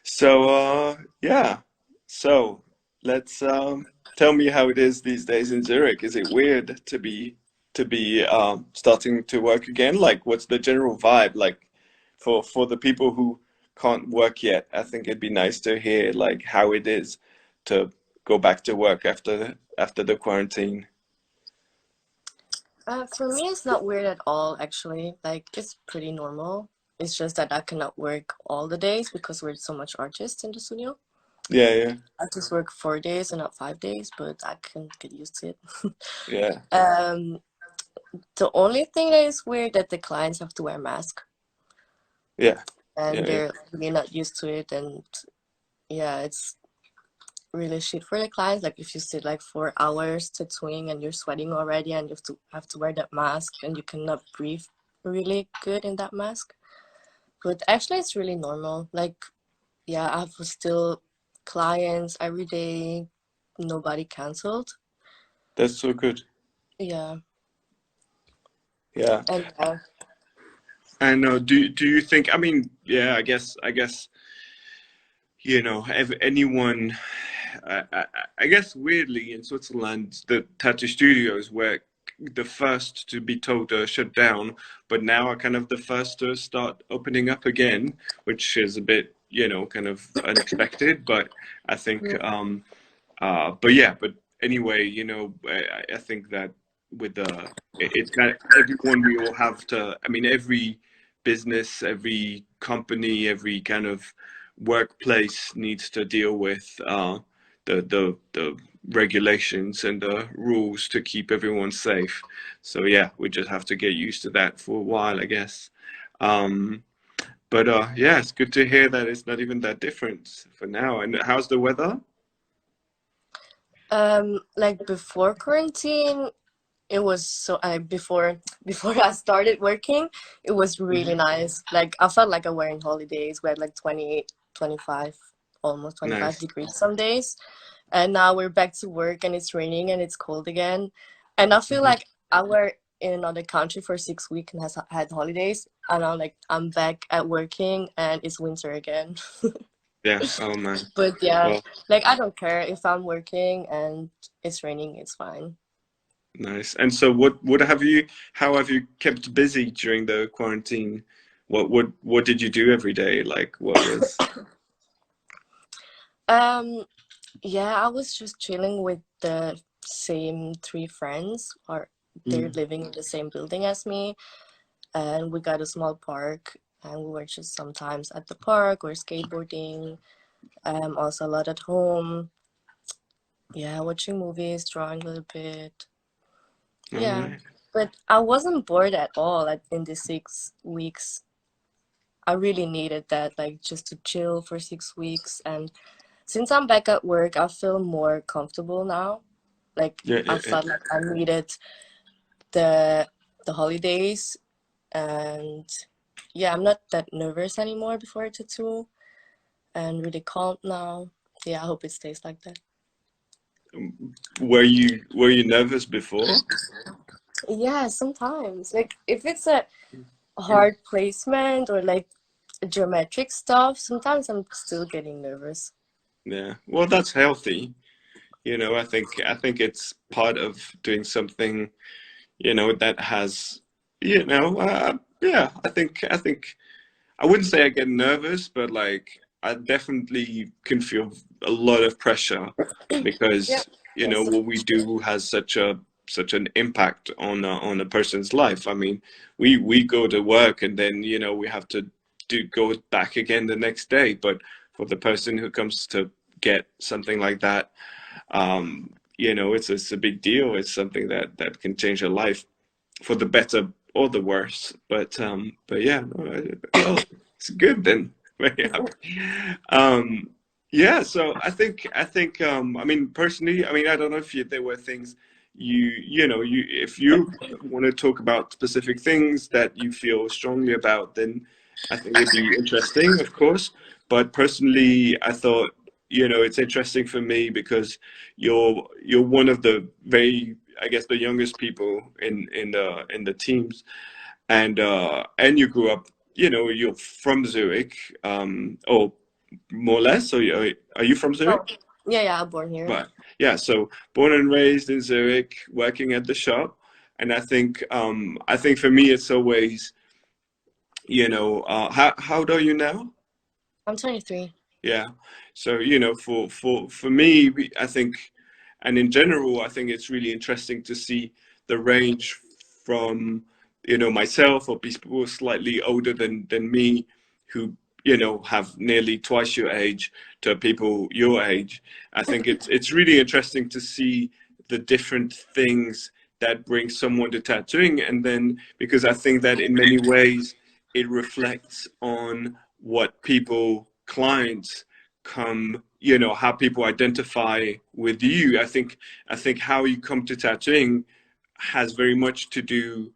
So, yeah. So, let's tell me how it is these days in Zurich. Is it weird to be starting to work again? Like, what's the general vibe like for the people who can't work yet? I think it'd be nice to hear like how it is to go back to work after the quarantine. For me, it's not weird at all, actually. Like, it's pretty normal. It's just that I cannot work all the days because we're so much artists in the studio. Yeah, yeah, I just work 4 days and not 5 days, but I can get used to it. yeah, Um, the only thing that is weird that the clients have to wear masks, yeah, and yeah, yeah. they're really not used to it. And yeah, it's really shit for the clients. Like if you sit like 4 hours tattooing and you're sweating already, and you have to wear that mask, and you cannot breathe really good in that mask. But actually, it's really normal. Like, yeah, I have still clients every day. Nobody canceled. That's so good. Yeah, Yeah. and And do you think? I mean, yeah, I guess anyone. I guess weirdly in Switzerland, the tattoo studios were the first to be told to shut down, but now are kind of the first to start opening up again, which is a bit, kind of unexpected. But I think, mm, but yeah, but anyway, I think that with it's kind of everyone we all have to. I mean, every business, every company, every kind of workplace needs to deal with the regulations and the rules to keep everyone safe. So yeah, we just have to get used to that for a while, I guess. Um, but yeah, it's good to hear that it's not even that different for now. And how's the weather? like before quarantine, it was so I before I started working, it was really Hmm. nice. Like I felt like I were in holidays. We had like 28, 25, almost 25 Nice. degrees some days. And now we're back to work and it's raining and it's cold again. And I feel Hmm. like I were in another country for 6 weeks and has had holidays. And I'm back at working and it's winter again. Yeah. Oh man. But yeah, Well, like I don't care if I'm working and it's raining, it's fine. nice. And so what have you how have you kept busy during the quarantine? What did you do every day? Like what was Um, yeah, I was just chilling with the same three friends, or they're Mm. living in the same building as me, and we got a small park, and we were just sometimes at the park or skateboarding, also a lot at home. Yeah, watching movies, drawing a little bit. All Yeah, right. but I wasn't bored at all in the 6 weeks. I really needed that, like just to chill for 6 weeks. And since I'm back at work, I feel more comfortable now. Like Yeah, I yeah, yeah. felt like I needed the the holidays, and yeah, I'm not that nervous anymore before a tattoo, and really calm now. Yeah, I hope it stays like that. Were you nervous before? Yeah, sometimes like if it's a hard placement or like geometric stuff, sometimes I'm still getting nervous. Yeah. Well, that's healthy. I think it's part of doing something, that has, yeah, I think I wouldn't say I get nervous, but like I definitely can feel a lot of pressure Yeah. because what we do has such an impact on a person's life. I mean, we go to work and then we have to do go back again the next day. But for the person who comes to get something like that, it's a big deal. It's something that can change your life for the better or the worse. But yeah, no, well, it's good then. Very happy. Um, yeah, so I think I mean personally, I mean I don't know if there were things you if you want to talk about specific things that you feel strongly about, then I think it'd be interesting, of course. But personally, I thought it's interesting for me because you're one of the very I guess the youngest people in the teams, and you grew up. You're from Zurich, or more or less. So are you from Oh, Zurich? yeah, I'm born here. Right. Yeah. So born and raised in Zurich, working at the shop, and I think for me it's always, how old are you now? I'm 23. Yeah. So, for me, I think, and in general, I think it's really interesting to see the range from, myself or people slightly older than me who, have nearly twice your age to people your age. I think it's really interesting to see the different things that bring someone to tattooing. And then because I think that in many ways it reflects on what people, clients come, how people identify with you. I think how you come to tattooing has very much to do,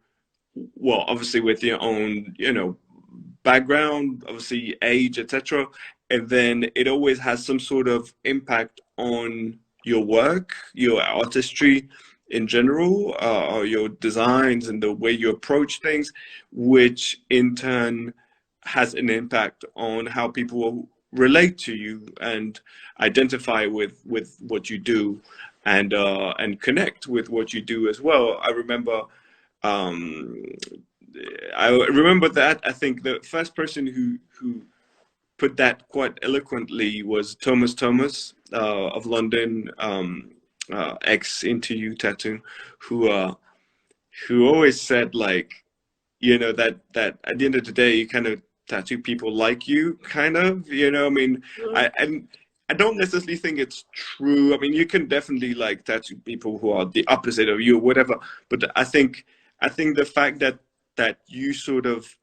well, obviously with your own, background, obviously age, etc. And then it always has some sort of impact on your work, your artistry in general, or your designs and the way you approach things, which in turn has an impact on how people relate to you and identify with what you do and connect with what you do as well. Um, I remember that. I think the first person who put that quite eloquently was Thomas of London, ex Into You Tattoo, who uh, who always said, like, that at the end of the day you kind of tattoo people like you, kind of, I mean, Mhm. I don't necessarily think it's true. I mean, you can definitely like tattoo people who are the opposite of you or whatever, but I think the fact that you sort of,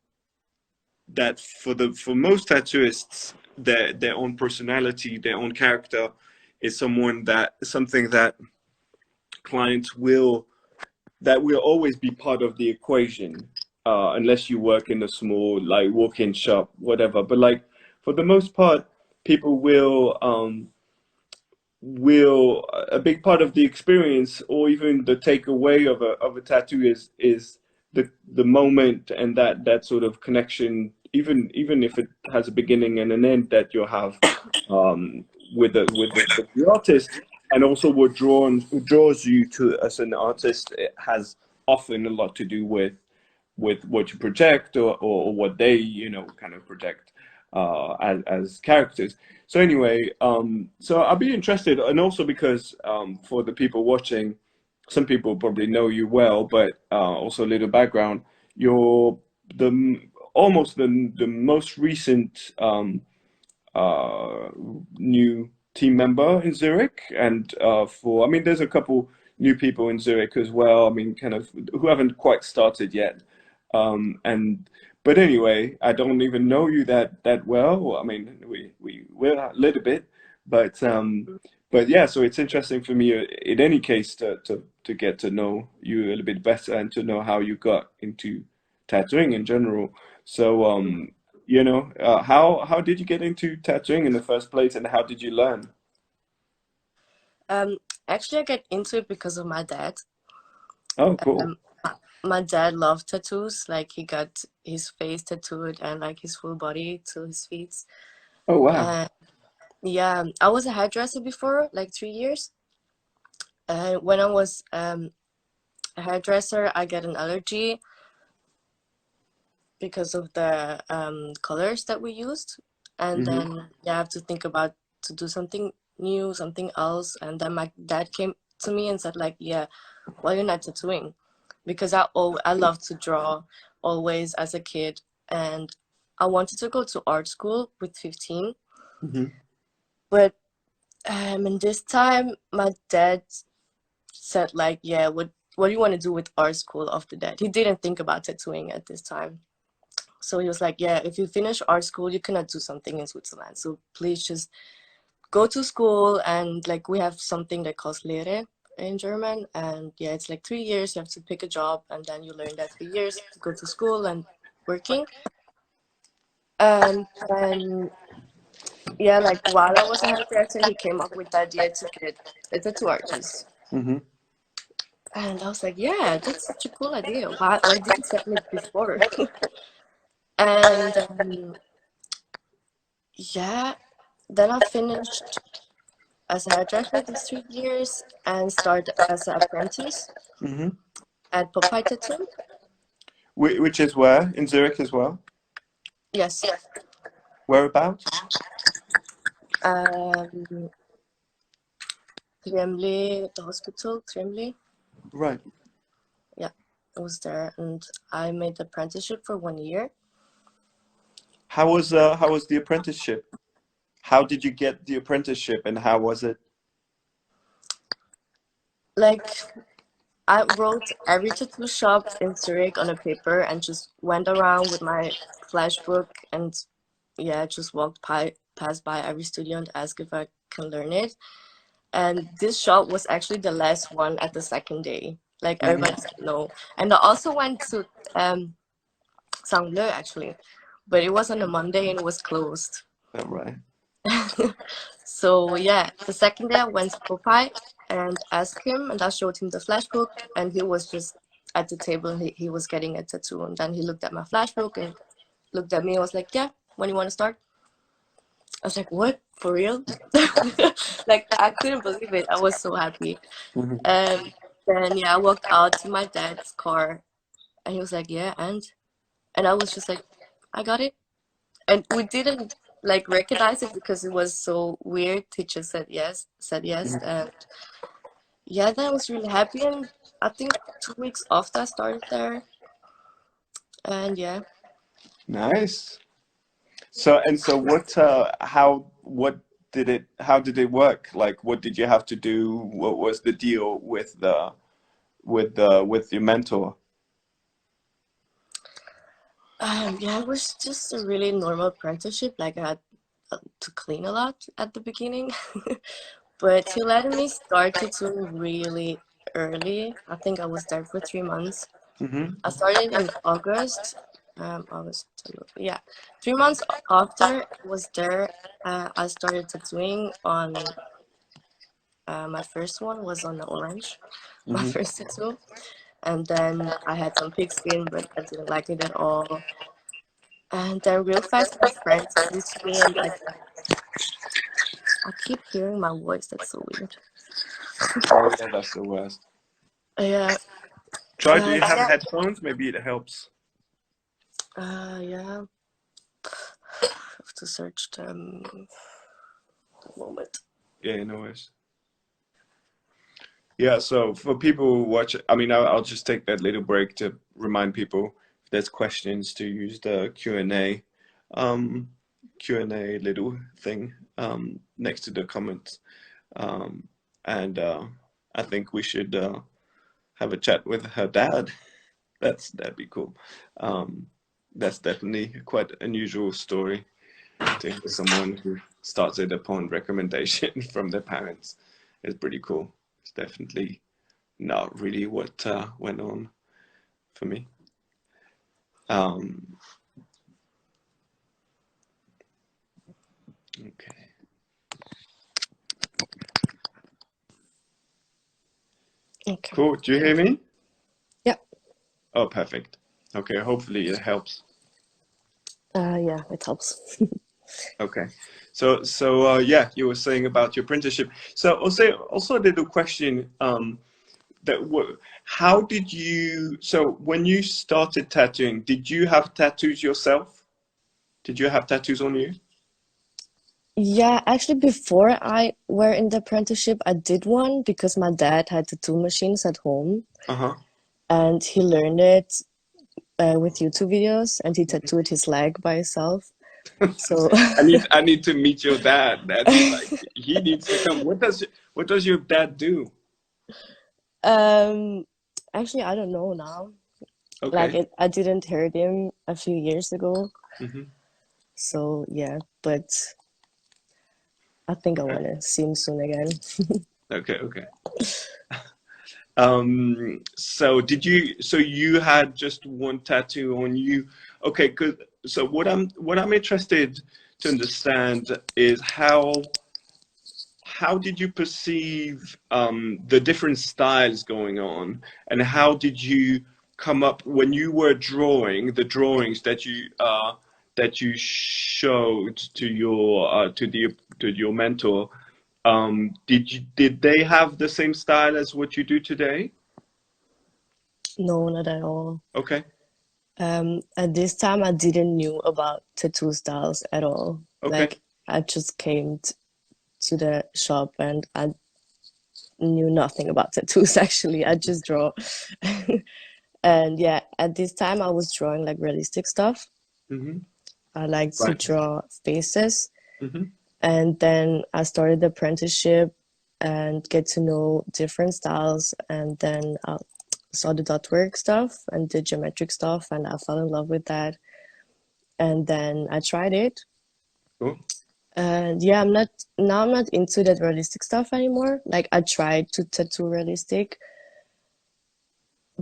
that for most tattooists, their own personality, their own character is something that clients will always be part of the equation, unless you work in a small, like, walk-in shop, whatever. But, like, for the most part, people will a big part of the experience, or even the takeaway of a tattoo, is the moment, and that sort of connection, even if it has a beginning and an end, that you have, with the artist. And also what draws you to as an artist, it has often a lot to do with what you project, or what they, kind of project, as characters. So anyway, so I'll be interested, and also because, for the people watching, some people probably know you well, but, also a little background. You're the almost the most recent, uh, new team member in Zurich, and, I mean, there's a couple new people in Zurich as well. I mean, kind of who haven't quite started yet, and but anyway, I don't even know you that well. I mean, we will a little bit, but yeah. So it's interesting for me, in any case, to get to know you a little bit better, and to know how you got into tattooing in general. So, how did you get into tattooing in the first place, and how did you learn? Um, Actually, I get into it because of my dad. Oh, cool. Um, my dad loved tattoos. Like he got his face tattooed and like his full body to his feet. Oh, wow. And yeah, I was a hairdresser before, like 3 years. And when I was a hairdresser, I get an allergy because of the colors that we used. And Hmm. then yeah, I have to think about to do something new, something else. And then my dad came to me and said like, yeah, why you're not tattooing? Because I love to draw always as a kid, and I wanted to go to art school with 15, Hmm. but in this time my dad said like, yeah, what do you want to do with art school after that? He didn't think about tattooing at this time. So he was like, yeah, if you finish art school, you cannot do something in Switzerland. So please just go to school, and like we have something that calls Lehre in German, and yeah, it's like 3 years. You have to pick a job, and then you learn that 3 years to go to school and working. And then yeah, like while I was a hairdresser, he came up with the idea to get a tattoo artist. Hmm. And I was like, yeah, that's such a cool idea. Why didn't you tell me before? And yeah, Then I finished as a hairdresser these 3 years and started as an apprentice Hmm. at Popeye Tattoo. Which is where? In Zurich as well? Yes. Whereabouts? Um, Tremblay, the hospital, Tremblay. Right. Yeah, I was there and I made the apprenticeship for 1 year. How was the apprenticeship? How did you get the apprenticeship and how was it? Like, I wrote every tattoo shop in Zurich on a paper and just went around with my flashbook and yeah, just walked past by every studio and asked if I can learn it. And this shop was actually the last one at the second day. Like everybody Hmm. said no. And I also went to Sang Bleu actually, but it was on a Monday and it was closed. Oh, right. So yeah, the second day I went to Popeye and asked him, and I showed him the flashbook, and he was just at the table. He was getting a tattoo, and then he looked at my flashbook and looked at me and was like, "Yeah, when you want to start?" I was like, "What? For real?" Like I couldn't believe it. I was so happy. Hmm. And then yeah, I walked out to my dad's car, and he was like, "Yeah," and I was just like, "I got it." And we didn't like recognize it because it was so weird. He just said yes, and yeah, then I was really happy. And I think 2 weeks after I started there, and yeah, Nice. So how did it work? Like what did you have to do? What was the deal with with your mentor? yeah, it was just a really normal apprenticeship. Like I had to clean a lot at the beginning, but he let me start tattooing really early. I think I was there for 3 months. Hmm. I started in August. Yeah, 3 months after I was there, I started tattooing on. My first one was on the orange, my Hmm. first tattoo, and then I had some pigskin, but I didn't like it at all. And then real fast, my friend came to me and like, I keep hearing my voice. That's so weird. Oh yeah, that's the worst. Yeah, Try, do you have yeah, headphones? Maybe it helps. yeah. I have to search them. A moment. Yeah, no worries. Yeah, so for people who watch, I mean, I'll just take that little break to remind people if there's questions to use the um, Q&A little thing next to the comments. Um, and I think we should have a chat with her dad. That'd be cool. Um, that's definitely quite an unusual story to hear someone who starts it upon recommendation from their parents. It's pretty cool. It's definitely not really what went on for me. Um, okay, Okay. cool. Do you hear me? Yeah. Oh, perfect. Okay, hopefully it helps. Yeah, it helps. Okay, so yeah, you were saying about your apprenticeship. So also a little question. How did you? So when you started tattooing, did you have tattoos yourself? Did you have tattoos on you? Yeah, actually, before I were in the apprenticeship, I did one because my dad had tattoo machines at home, Uh-huh. and he learned it with YouTube videos, and he tattooed his leg by himself. So, I need to meet your dad. That's like he needs to come. What does your dad do? um, actually, I don't know now. Like Okay. I didn't heard him a few years ago, Hmm. so yeah. But I think I Okay. wanna see him soon again. Okay. Okay. So did you? So you had just one tattoo on you? Okay. Good. So what I'm interested to understand is how did you perceive the different styles going on, and how did you come up when you were drawing the drawings that you showed to your your mentor. Did they have the same style as what you do today? No, not at all. Okay, At this time, I didn't knew about tattoo styles at all. okay. Like, I just came to the shop and I knew nothing about tattoos actually. I just draw. And yeah, at this time, I was drawing like realistic stuff. Mm-hmm. I like to Right. draw faces. Mm-hmm. And then I started the apprenticeship and get to know different styles. And then I saw the dot work stuff and the geometric stuff, and I fell in love with that. And then I tried it. Cool. And yeah, I'm not into that realistic stuff anymore. Like I tried to tattoo realistic,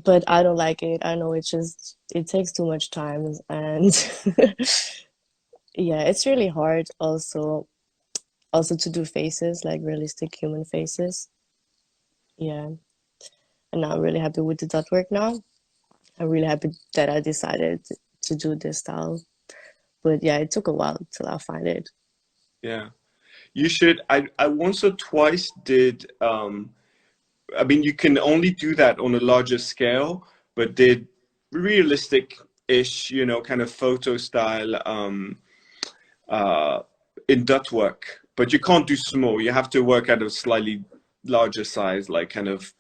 but I don't like it. I know it takes too much time and yeah, it's really hard also to do faces, like realistic human faces. Yeah. And I'm really happy with the dot work now. I'm really happy that I decided to do this style. But yeah, it took a while till I find it. Yeah. You should. I once or twice did. I mean, you can only do that on a larger scale, but did realistic-ish, kind of photo style uh, in ductwork. But you can't do small. You have to work at a slightly larger size, like kind of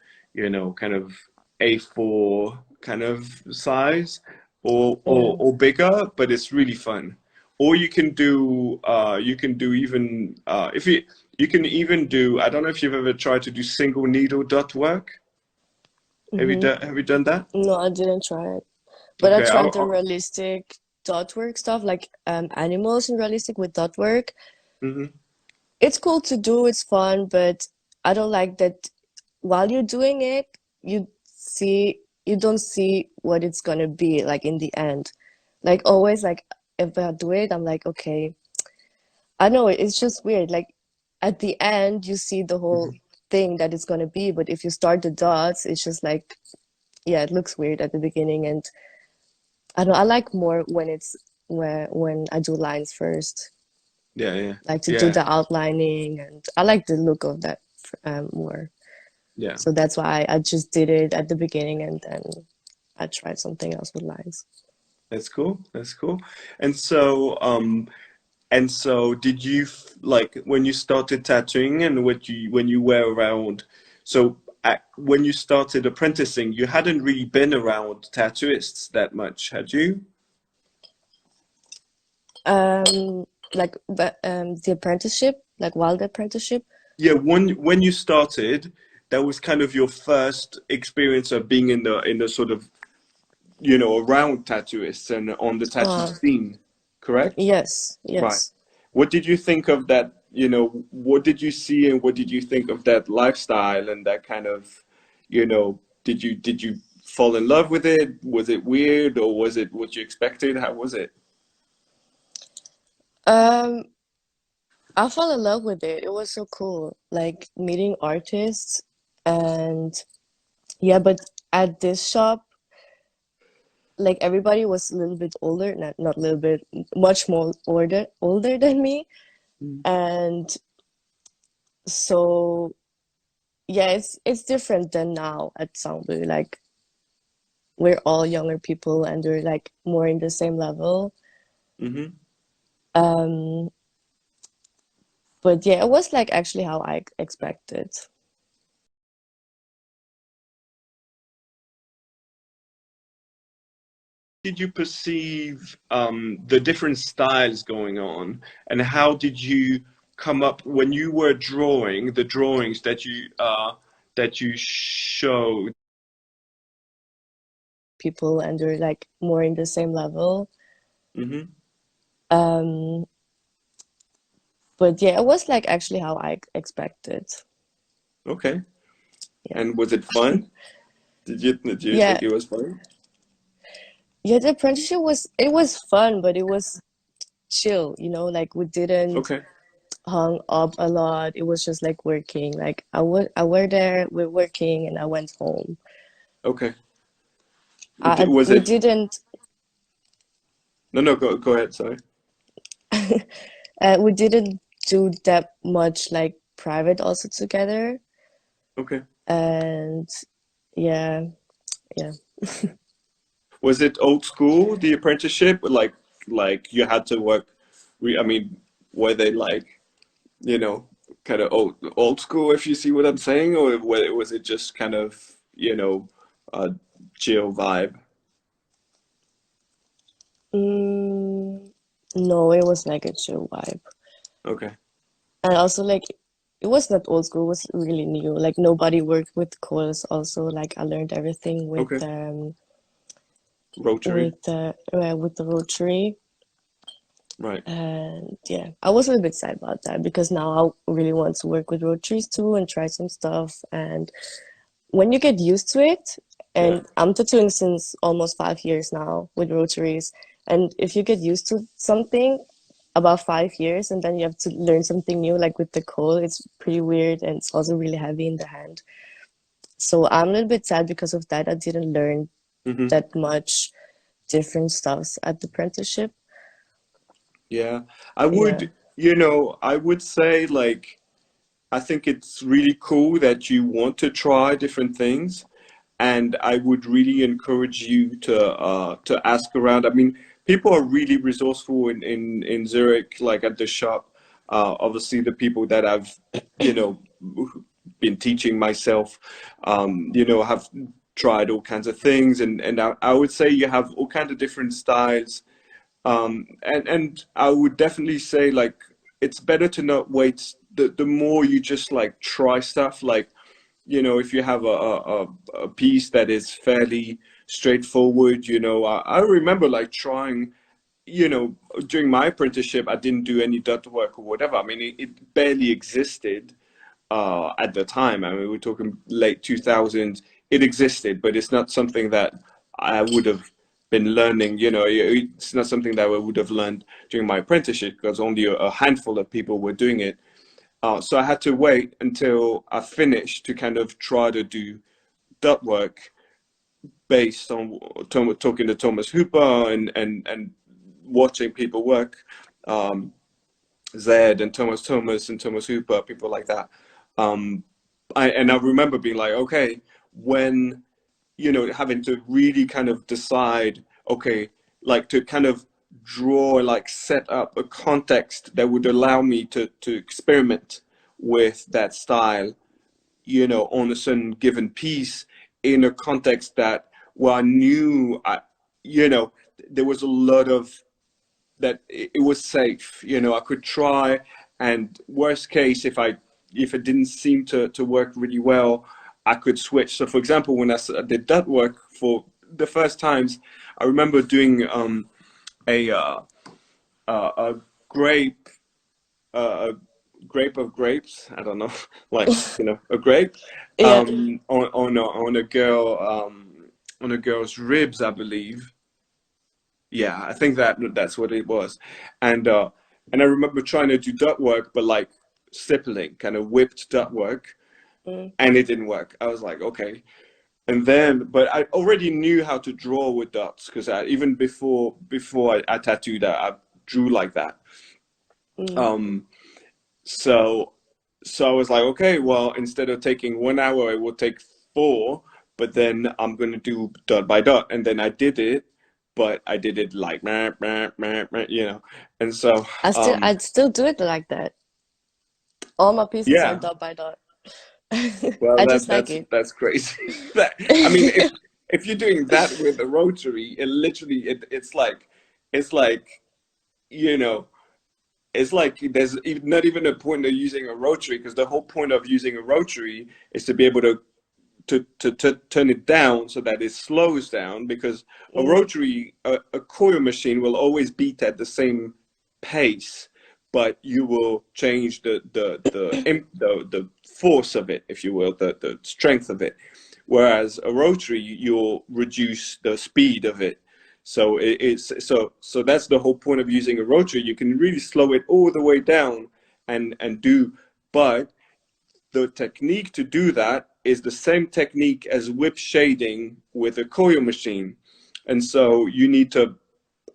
A4 kind of size, Yeah. or bigger. But it's really fun. Or you can do even if you can even do. I don't know if you've ever tried to do single needle ductwork. Mm-hmm. Have you done that? No, I didn't try it. But I Okay. tried the realistic dot work stuff, like animals in realistic with dot work. Mhm. It's cool to do, it's fun, but I don't like that while you're doing it, you don't see what it's gonna be like in the end. Like always, like if I do it, I'm like, okay, I know it's just weird. Like at the end, you see the whole Mhm. thing that it's gonna be, but if you start the dots, it's just like, yeah, it looks weird at the beginning, and I don't know, I like more when it's when I do lines first, Yeah, yeah, like to do yeah, the outlining, and I like the look of that more. yeah. So that's why I just did it at the beginning, and then I tried something else with lines. That's cool. That's cool. And so, did you like when you started tattooing and when you were around? So, when you started apprenticing, you hadn't really been around tattooists that much, had you? Um, the apprenticeship, like while the apprenticeship. Yeah, when you started, that was kind of your first experience of being in the sort of around tattooists and on the tattoo Uh, scene, correct? yes, Right. yes. What did you think of that? What did you see and what did you think of that lifestyle and that kind of, did you fall in love with it? Was it weird or was it what you expected? How was it? Um, I fell in love with it. It was so cool, like meeting artists and yeah, but at this shop, like everybody was a little bit older, not a little bit, much more older than me. Mm. And so yeah, it's different than now at Sang Bleu. Like we're all younger people and we're like more in the same level. Mm-hmm. Um, but yeah, it was like actually how I expected. Did you perceive the different styles going on, and how did you come up when you were drawing the drawings that you showed? People and we're like more in the same level. Mm-hmm. Um, but yeah, it was like actually how I expected. Okay. Yeah. And was it fun? Did you Yeah. think it was fun? Yeah, the apprenticeship was fun, but it was chill, like we didn't Okay. hung up a lot. It was just like working. Like I were there, we're working and I went home. Okay. Was We it? didn't No, no. Go ahead. Sorry. we didn't do that much like private also together. Okay. And yeah, yeah. Was it old school, the apprenticeship? Like you had to work, I mean, were they like, you know, kind of old school, if you see what I'm saying, or was it just kind of, a chill vibe? Mm, no, it was like a chill vibe. Okay. And also like it was not old school, it was really new. Like nobody worked with coils also. Like I learned everything Okay. Rotary. with the rotary. Right. And yeah, I was a little bit sad about that because now I really want to work with rotaries too and try some stuff. And when you get used to it, Yeah. and I'm tattooing since almost 5 years now with rotaries, and if you get used to something about 5 years and then you have to learn something new, like with the coal, it's pretty weird and it's also really heavy in the hand. So I'm a little bit sad because of that. I didn't learn Hmm. that much different stuffs at the apprenticeship. Yeah. I Yeah. would, I would say like I think it's really cool that you want to try different things, and I would really encourage you to ask around. I mean, people are really resourceful in Zurich, like at the shop. Obviously, the people that I've you know been teaching myself, have tried all kinds of things, and I would say you have all kinds of different styles. And I would definitely say like it's better to not wait. The more you just like try stuff, like if you have a piece that is fairly straightforward, I remember like trying, during my apprenticeship, I didn't do any dot work or whatever. I mean, it barely existed at the time. I mean, we're talking late 2000s. It existed, but it's not something that I would have been learning. It's not something that I would have learned during my apprenticeship because only a handful of people were doing it. So I had to wait until I finished to kind of try to do dot work based on talking to Thomas Hooper and watching people work. Um, Zed and Thomas and Thomas Hooper, people like that. Um, and I remember being like, okay, when having to really kind of decide, okay, like to kind of draw, like set up a context that would allow me to experiment with that style, on a certain given piece in a context that where I knew there was a lot of that it was safe. I could try, and worst case, if it didn't seem to work really well, I could switch. So, for example, when I did that work for the first times, I remember doing a a grape a grape of grapes. I don't know, like a grape Yeah. on a girl on a girl's ribs, I believe. Yeah, I think that's what it was. And I remember trying to do duct work, but like stippling, kind of whipped duct work, Mm, and it didn't work. I was like, okay. And then, but I already knew how to draw with dots because even before I tattooed, I drew like that. mm. Um, so so I was like, okay, well, instead of taking 1 hour, it will take four, but then I'm gonna do dot by dot, and then I did it, but I did it like meh, meh, meh, meh, and so I'd still do it like that. All my pieces are yeah, dot by dot. well, I just like it. that's crazy. I mean, if you're doing that with a rotary, it literally it's like you know it's like there's not even a point of using a rotary because the whole point of using a rotary is to be able to turn it down so that it slows down because Mm, a coil machine will always beat at the same pace, but you will change the force of it, if you will, the strength of it, whereas a rotary you'll reduce the speed of it. So so that's the whole point of using a rotary. You can really slow it all the way down and do, but the technique to do that is the same technique as whip shading with a coil machine. And so you need to,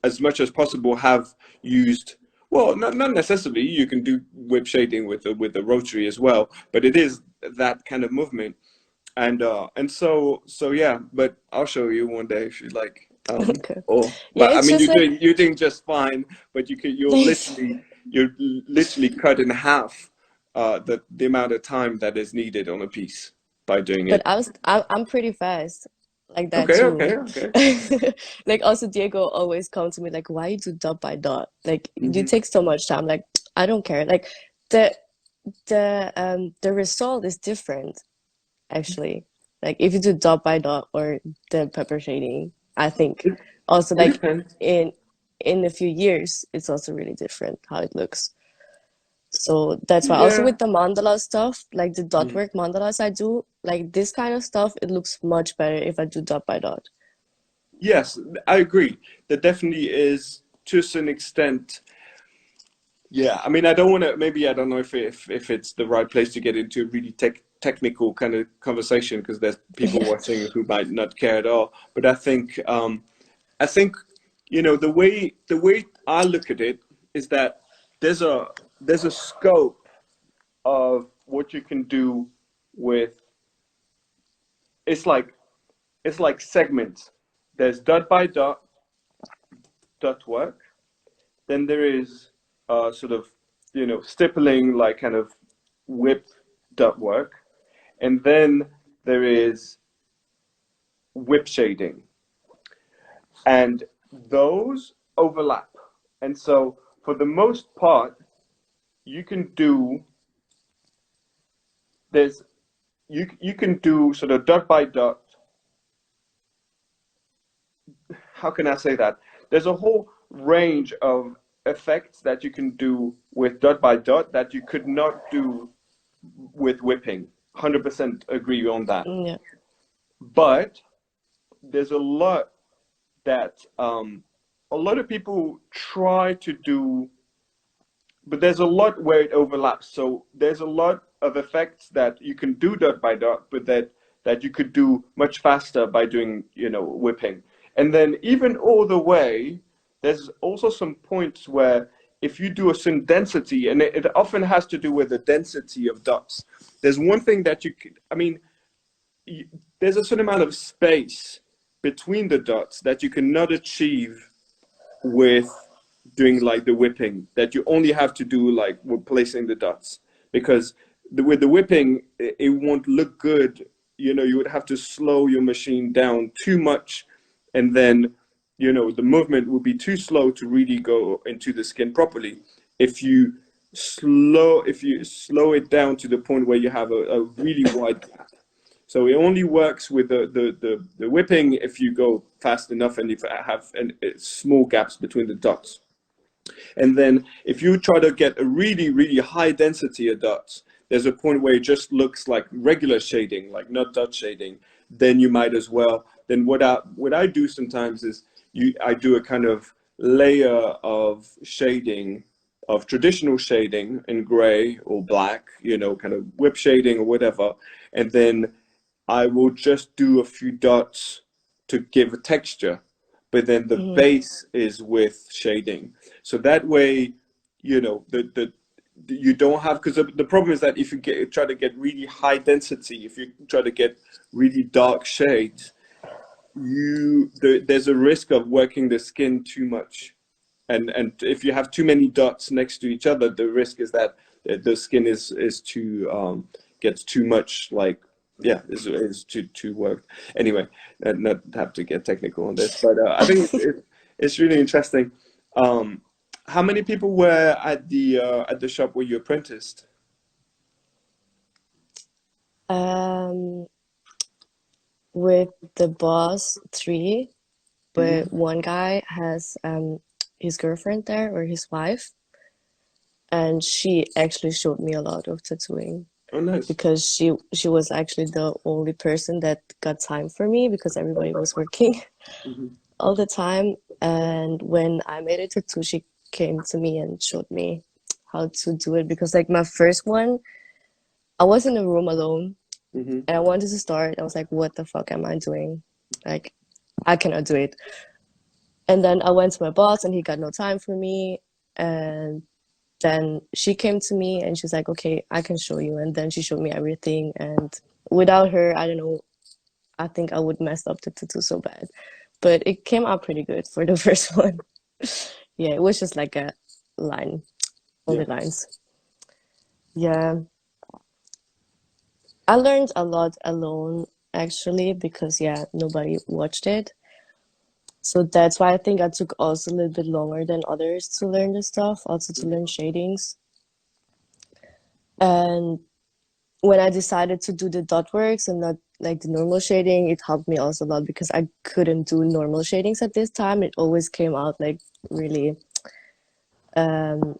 as much as possible, have used Well, not necessarily. You can do whip shading with the rotary as well, but it is that kind of movement. And so yeah, but I'll show you one day if you like. Okay. Or Yeah, but I it's mean just like you're doing just fine, but you're literally cut in half the amount of time that is needed on a piece by doing but it. I'm pretty fast like that Okay, too. okay, okay. Like also Diego always comes to me like, why you do dot by dot? Like you Hmm. take so much time. Like I don't care. Like the the result is different actually. Like if you do dot by dot or the pepper shading, I think It, also it like depends. in a few years it's also really different how it looks. So that's why also Yeah. with the mandala stuff, like the dot Mm. work mandalas I do, like this kind of stuff, it looks much better if I do dot by dot. Yes, I agree. There definitely is to a certain extent. Yeah, I mean, I don't want to. Maybe I don't know if it's the right place to get into a really technical kind of conversation because there's people Yeah. watching who might not care at all. But I think, the way I look at it is that there's a there's a scope of what you can do with. It's like it's like segments. There's dot by dot work. Then there is sort of, stippling, like kind of whip dot work. And then there is whip shading. And those overlap. And so for the most part, you can do there's you can do sort of dot by dot. How can I say that? There's a whole range of effects that you can do with dot by dot that you could not do with whipping. 100% agree on that. Yeah. But there's that a lot of people try to do, but there's a lot where it overlaps. So there's a lot of effects that you can do dot by dot, but that you could do much faster by doing, whipping. And then even all the way, there's also some points where if you do a certain density, and it often has to do with the density of dots. There's one thing that you could, I mean, there's a certain amount of space between the dots that you cannot achieve with doing like the whipping, that you only have to do like with placing the dots, because with the whipping it won't look good. You would have to slow your machine down too much, and then the movement would be too slow to really go into the skin properly. If you slow it down to the point where you have a really wide gap. So it only works with the whipping if you go fast enough and if I have small gaps between the dots. And then if you try to get a really, really high density of dots, there's a point where it just looks like regular shading, like not dot shading. Then you might as well. Then what I do sometimes is I do a kind of layer of shading, of traditional shading in gray or black, kind of whip shading or whatever. And then I will just do a few dots to give a texture, but then the Hmm. base is with shading. So that way, the you don't have, because the problem is that if you try to get really high density, if you try to get really dark shades, there's a risk of working the skin too much, and if you have too many dots next to each other, the risk is that the skin is too gets too much, like, yeah, is too worked. Anyway, not have to get technical on this, but I think it's really interesting. Um, how many people were at the shop where you apprenticed? Um, with the boss, three, but Hmm. one guy has his girlfriend there or his wife, and she actually showed me a lot of tattooing Oh, nice. because she was actually the only person that got time for me because everybody was working Hmm. all the time. And when I made a tattoo, she came to me and showed me how to do it because like my first one, I was in a room alone Hmm. and I wanted to start. I was like, what the fuck am I doing? Like, I cannot do it. And then I went to my boss and he got no time for me. And then she came to me and she's like, okay, I can show you. And then she showed me everything. And without her, I don't know, I think I would mess up the tattoo so bad. But it came out pretty good for the first one. Yeah, it was just like a line, Yeah. only lines. Yeah, I learned a lot alone actually because yeah, nobody watched it. So that's why I think I took also a little bit longer than others to learn the stuff, also to learn shadings. And when I decided to do the dot works and not like the normal shading, it helped me also a lot because I couldn't do normal shadings at this time. It always came out like really, um,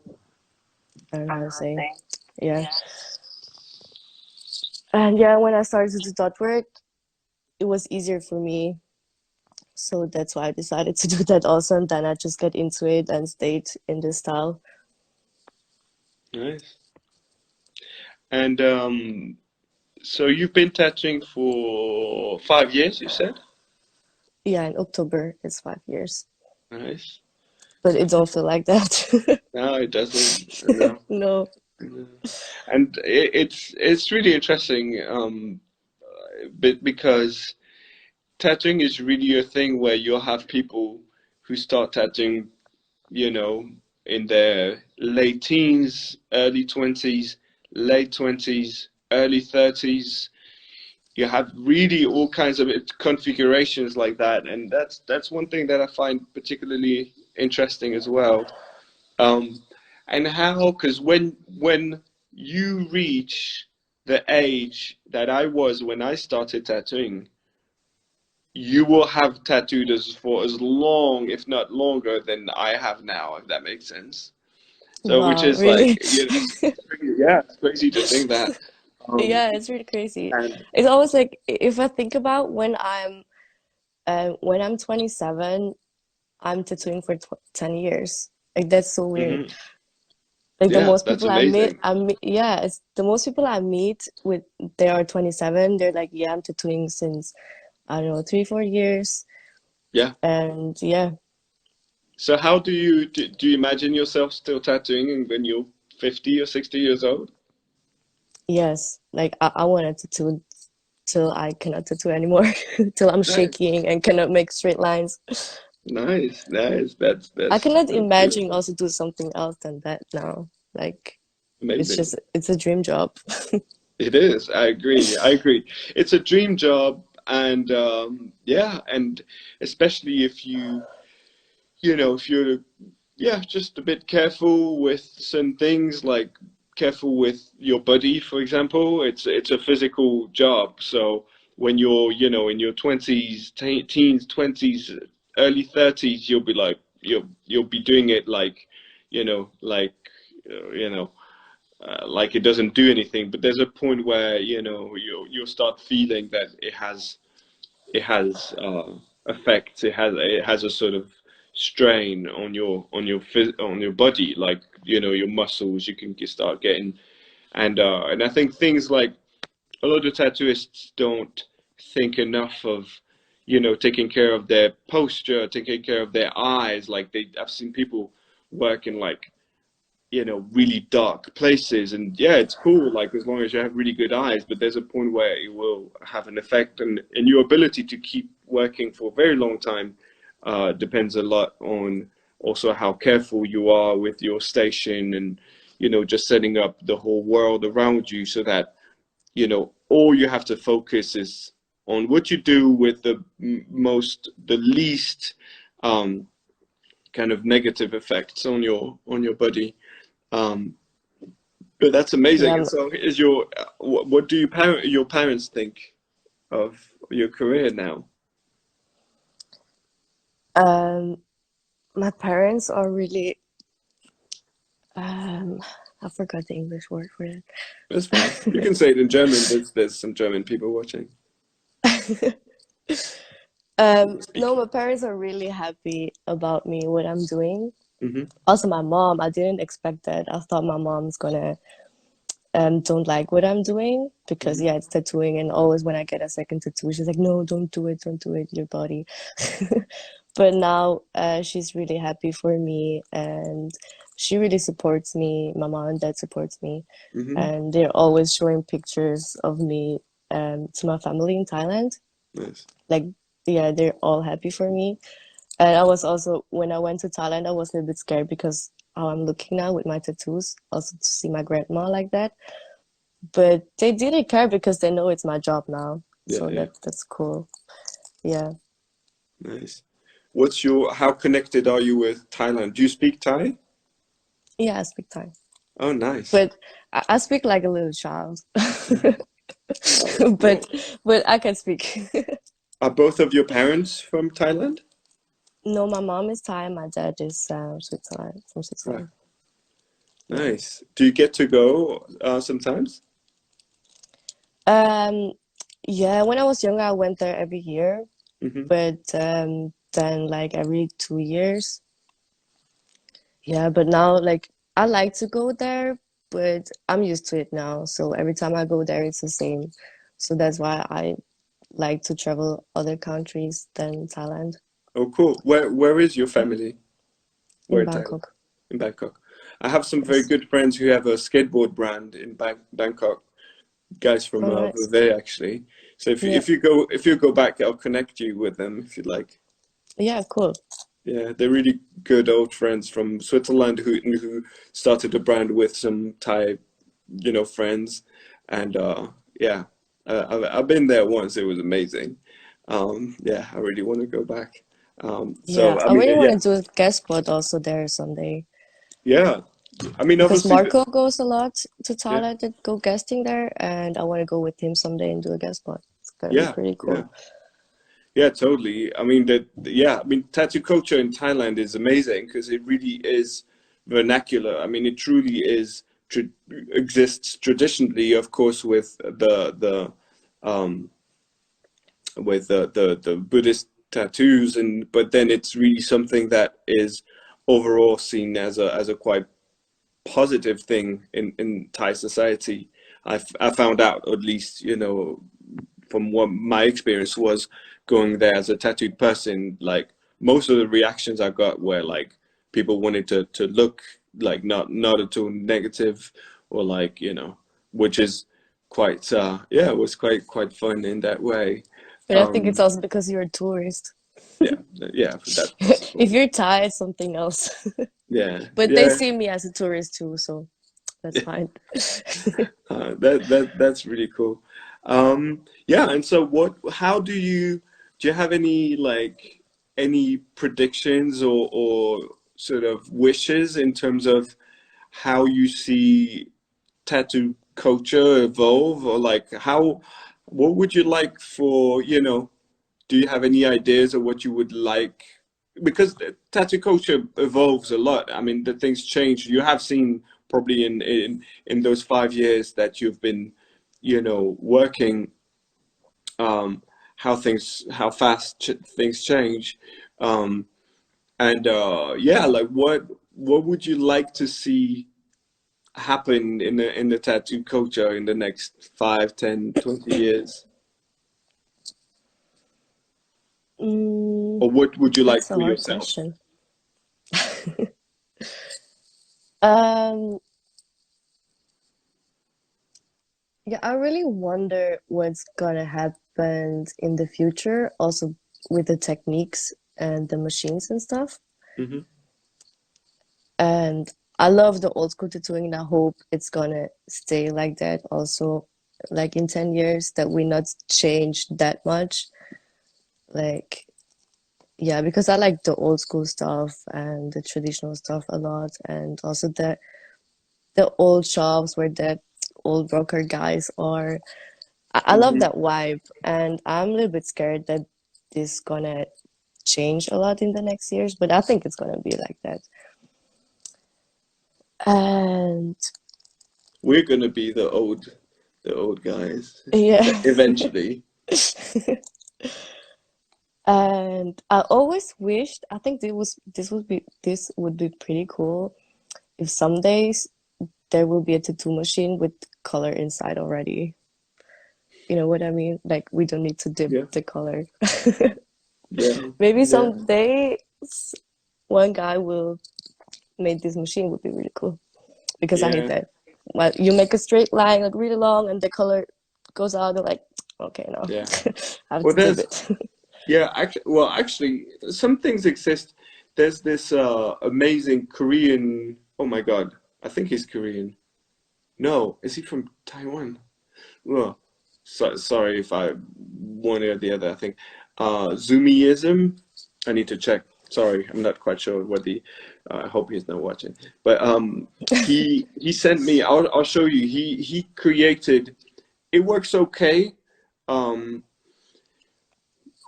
I don't know how to say, yeah. And yeah, when I started to do dot work, it was easier for me. So that's why I decided to do that also. And then I just got into it and stayed in this style. Nice. And so you've been tattooing for 5 years, you said? Yeah, in October, it's 5 years. Nice. But it don't feel like that. No, it doesn't. No. No. No. And it's really interesting, because tattooing is really a thing where you'll have people who start tattooing, you know, in their late teens, early 20s, late 20s, early 30s. You have really all kinds of configurations like that, and that's one thing that I find particularly interesting as well. Um, and how, because when you reach the age that I was when I started tattooing, you will have tattooed as for as long, if not longer, than I have now, if that makes sense. So, which Wow, is like, really? yeah, it's crazy to think that. Um, Yeah, it's really crazy. and It's always like if I think about when I'm 27, I'm tattooing for tw 10 years. Like that's so weird. mhm. Like the Yeah, most that's people I meet, amazing. yeah, it's the most people I meet with they are 27. They're like, yeah, I'm tattooing since I don't know 3, 4 years, Yeah. and yeah, So how do you imagine yourself still tattooing when you're 50 or 60 years old? yes, like I want to tattoo till I cannot tattoo anymore, till I'm Nice. shaking and cannot make straight lines. Nice, nice. I cannot That's imagine beautiful. also do something else than that now. Like Amazing. it's a dream job. It is. I agree. I agree. It's a dream job, and yeah, and especially if if you're, yeah, just a bit careful with some things, like careful with your body, for example. It's a physical job, so when you're, in your twenties, teens, twenties, early 30s, you'll be like you'll be doing it like, you know, like you know like it doesn't do anything. But there's a point where you'll start feeling that it has effects. It has a sort of strain on your body, like your muscles. You can start getting, and I think things like a lot of tattooists don't think enough of taking care of their posture, taking care of their eyes. Like I've seen people work in like really dark places. And yeah, it's cool, like as long as you have really good eyes, but there's a point where it will have an effect, and your ability to keep working for a very long time depends a lot on also how careful you are with your station, and just setting up the whole world around you so that all you have to focus is on what you do with the least um, kind of negative effects on your body. um, but that's amazing. Yeah, And so, what do your parents think of your career now? um, my parents are really um, I forgot the English word for That's fine. You can that. say it in German. There's some German people watching. No, Speak. my parents are really happy about me, what I'm doing. Hmm. Also, my mom, I didn't expect that. I thought my mom's gonna don't like what I'm doing because Hmm. yeah, it's tattooing, and always when I get a second tattoo, she's like, no, don't do it, don't do it, your body. But now she's really happy for me, and she really supports me. My mom and dad supports me, Hmm. and they're always showing pictures of me to my family in Thailand. Nice. Like, yeah, they're all happy for me. And I was also, when I went to Thailand, I was a little bit scared because how I'm looking now with my tattoos, also to see my grandma like that. But they didn't care because they know it's my job now. Yeah, So yeah. that's cool. Yeah. Nice. How connected are you with Thailand? Do you speak Thai? Yeah, I speak Thai. Oh, nice. But I speak like a little child. Well, But I can speak. are both of your parents from Thailand? No, my mom is Thai, my dad is Switzerland, from Right. Switzerland. Yeah. Nice. Do you get to go sometimes? Um, yeah, when I was younger, I went there every year, Hmm. but then like every 2 years. Yeah, but now like I like to go there, but I'm used to it now. So every time I go there, it's the same. So that's why I like to travel other countries than Thailand. Oh, cool. Where is your family? Where In in Thailand? Bangkok. In Bangkok. I have some very Yes. good friends who have a skateboard brand in Bangkok. Guys from Oh, nice. Vevey actually. So Yeah. if you go back, I'll connect you with them if you'd like. Yeah, cool. Yeah, they're really good old friends from Switzerland who started a brand with some Thai, friends, and yeah, I've been there once. It was amazing. Yeah, I really want to go back. Yeah, So I I mean, really want yeah, to do a guest spot also there someday yeah. I mean, because obviously, Marco goes a lot to yeah, Thailand and go guesting there, and I want to go with him someday and do a guest spot. It's gonna be yeah, pretty yeah. cool. Yeah, totally. I mean yeah, I mean tattoo culture in Thailand is amazing because it really is vernacular. I mean it truly is tr exists traditionally, of course, with the um the Buddhist tattoos and but then it's really something that is overall seen as a quite positive thing in Thai society. I found out, at least, from what my experience was going there as a tattooed person, like most of the reactions I got were like people wanted to look like not at all negative or like, which is quite yeah, it was quite fun in that way. But I think it's Um also because you're a tourist. yeah, yeah, that's If possible. you're Thai, it's something else. Yeah, But they yeah. see me as a tourist too, so that's fine. That's really cool. Yeah, and so how do you have any like any predictions or sort of wishes in terms of how you see tattoo culture evolve or like what would you like for, do you have any ideas of what you would like? Because the tattoo culture evolves a lot. I mean, the things change. You have seen probably in those 5 years that you've been, working, how fast things change. Um, and yeah, like what would you like to see happen in the tattoo culture in the next 5, 10, 20 years? Mm, Or what would you like that's a for hard yourself? question. Um, yeah, I really wonder what's gonna happen in the future, also with the techniques and the machines and stuff. Hmm. And I love the old school tattooing, and I hope it's gonna stay like that also, like in 10 years, that we not change that much. Like, yeah, because I like the old school stuff and the traditional stuff a lot, and also the old shops where the old rocker guys are. I love Hmm. that vibe, and I'm a little bit scared that this gonna change a lot in the next years, but I think it's gonna be like that. And We're gonna be the old guys yeah, eventually. and I always wished, I think this would be pretty cool if some days there will be a tattoo machine with color inside already. You know what I mean? Like we don't need to dip Yeah, the color. Yeah, Maybe yeah, someday one guy will make this machine would be really cool because I hate yeah, that. Like you make a straight line like really long and the color goes out. They're like, okay, no, yeah. I have Well, to dip there's it. yeah, actually, some things exist. There's this amazing Korean. Oh my God, I think he's Korean. No, is he from Taiwan? Well, sorry if I one or the other. I think Zoomyism. I need to check. Sorry, I'm not quite sure what the. I hope he's not watching. But he sent me. I'll show you. He created. It works okay. Um,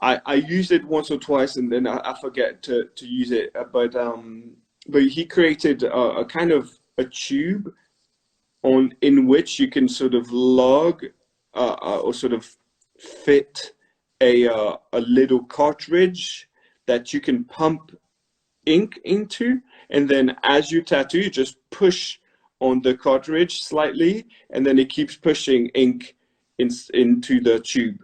I used it once or twice and then I forget to use it. But he created a kind of a tube on in which you can sort of log or sort of fit a little cartridge that you can pump ink into, and then as you tattoo, you just push on the cartridge slightly, and then it keeps pushing ink into the tube.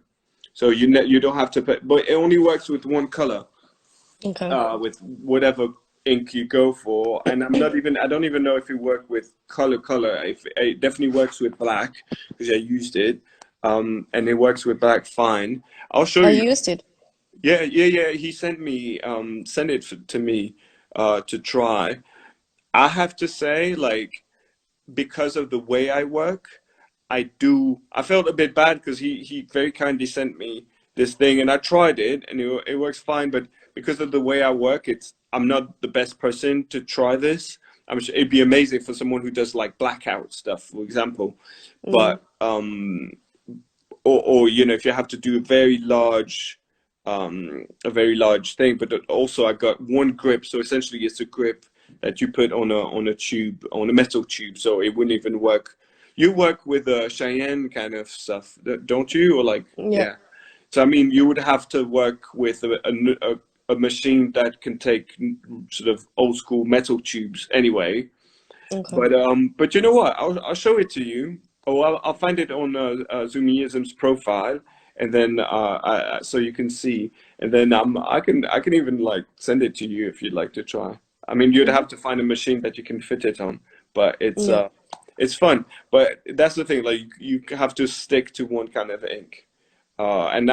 So you don't have to put, but it only works with one color, Okay. with whatever ink you go for. And I don't even know if it works with color. If it definitely works with black because I used it, and it works with black fine. I'll show I you. used it. Yeah, yeah, yeah. He sent it to me, to try. I have to say, like, because of the way I work, I felt a bit bad because he very kindly sent me this thing and I tried it and it works fine, but because of the way I work, I'm not the best person to try this. I'm sure it'd be amazing for someone who does like blackout stuff, for example. Mm, But or if you have to do a very large thing, but also I got one grip, so essentially it's a grip that you put on a tube, on a metal tube, so it wouldn't even work. You work with Cheyenne kind of stuff, don't you? Or like, yeah. yeah. So I mean, you would have to work with a machine that can take sort of old school metal tubes anyway. Okay. But you know what? I'll show it to you. Oh, I'll find it on Zoomyism's profile, and then so you can see. And then I can even like send it to you if you'd like to try. I mean, you'd Hmm. have to find a machine that you can fit it on, but Yeah. it's fun. But that's the thing. Like you have to stick to one kind of ink. And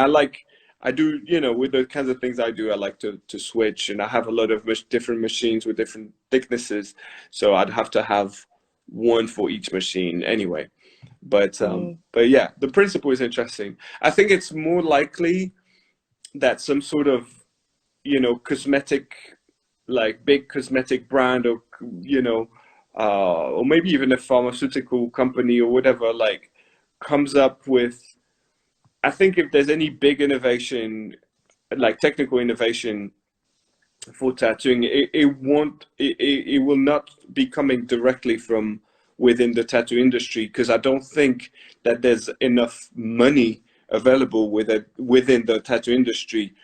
I do, with the kinds of things I do, I like to switch, and I have a lot of different machines with different thicknesses, so I'd have to have one for each machine anyway. Mm, But yeah, the principle is interesting. I think it's more likely that some sort of, cosmetic, like big cosmetic brand, or maybe even a pharmaceutical company or whatever, like comes up with. I think if there's any big innovation, like technical innovation for tattooing, it will not be coming directly from within the tattoo industry because I don't think that there's enough money available within the tattoo industry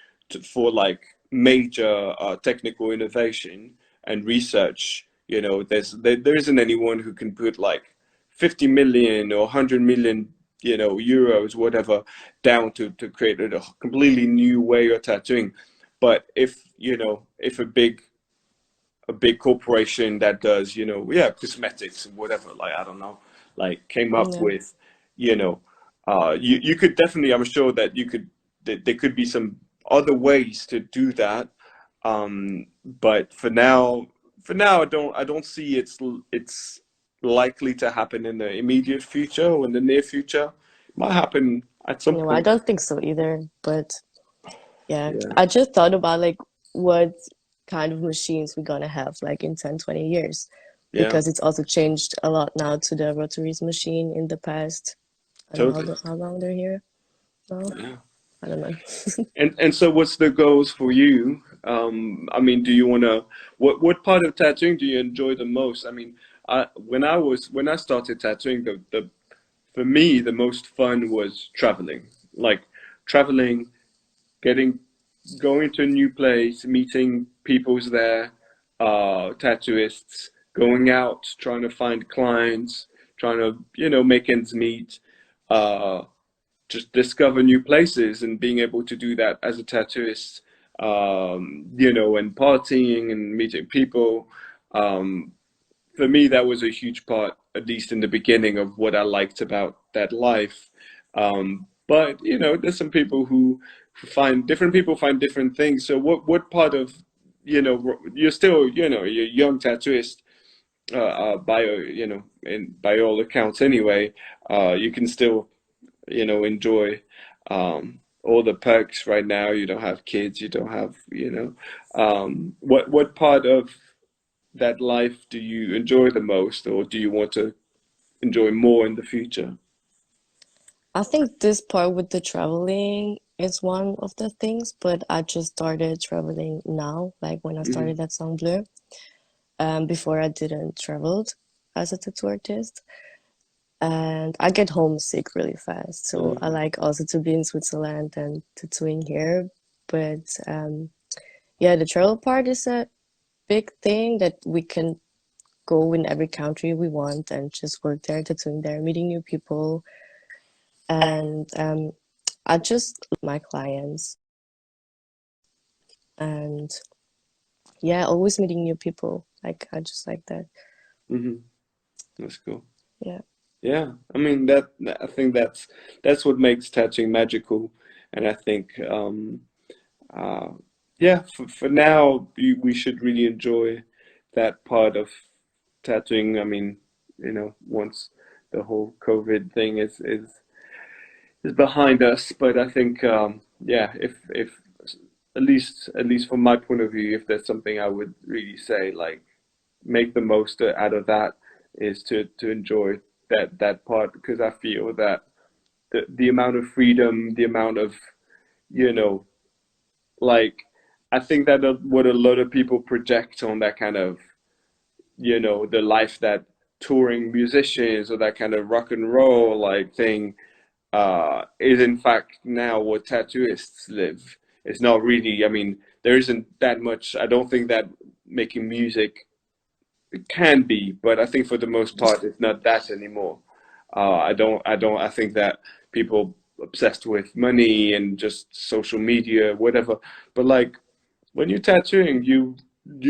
for like major technical innovation and research. There isn't anyone who can put like 50 million or 100 million, euros, whatever, down to create a completely new way of tattooing. But if a big corporation that does, yeah, cosmetics and whatever, like I don't know, like came up yeah. with, you know, you could definitely, I'm sure that there could be some other ways to do that. But for now, I don't see it's likely to happen in the immediate future or in the near future. It might happen at some No, I point. don't think so either. But yeah, Yeah, I just thought about like what kind of machines we're gonna have like in 10, 20 years yeah, because it's also changed a lot now to the rotaries machine in the past. I don't know totally. how long they're here now. Yeah. I don't know. And so what's the goals for you? I mean, do you wanna what part of tattooing do you enjoy the most? I mean, when I started tattooing, the for me the most fun was traveling. Like traveling, getting going to a new place, meeting people's there, tattooists, going out, trying to find clients, trying to, make ends meet. Uh, just discover new places and being able to do that as a tattooist, you know, and partying and meeting people. Um, for me, that was a huge part, at least in the beginning, of what I liked about that life. But you know, there's some people who find different people find different things. So what part of, you know, you're still, you know, you're a young tattooist, by you know, in by all accounts anyway. You can still, you know, enjoy all the perks right now. You don't have kids, you don't have, you know, what part of that life do you enjoy the most, or do you want to enjoy more in the future? I think this part with the traveling is one of the things, but I just started traveling now, like when I Hmm. started at Sang Bleu. Before I didn't traveled as a tattoo artist, and I get homesick really fast. So I like also to be in Switzerland and tattooing here. But yeah, the travel part is a big thing that we can go in every country we want and just work there, tattooing there, meeting new people. And I just my clients and yeah, always meeting new people. Like I just like that. Hmm. That's cool. Yeah. Yeah, I mean that. I think that's what makes tattooing magical, and I think uh, yeah, for now we should really enjoy that part of tattooing. I mean, you know, once the whole COVID thing is behind us. But I think, yeah, if at least from my point of view, if there's something I would really say, like make the most out of that, is to enjoy that part, because I feel that the amount of freedom, the amount of, you know, like I think that what a lot of people project on that kind of, you know, the life that touring musicians or that kind of rock and roll like thing, is in fact now what tattooists live. It's not really, I mean, there isn't that much. I don't think that making music, it can be, but I think for the most part, it's not that anymore. I think that people obsessed with money and just social media, whatever. But like when you're tattooing, you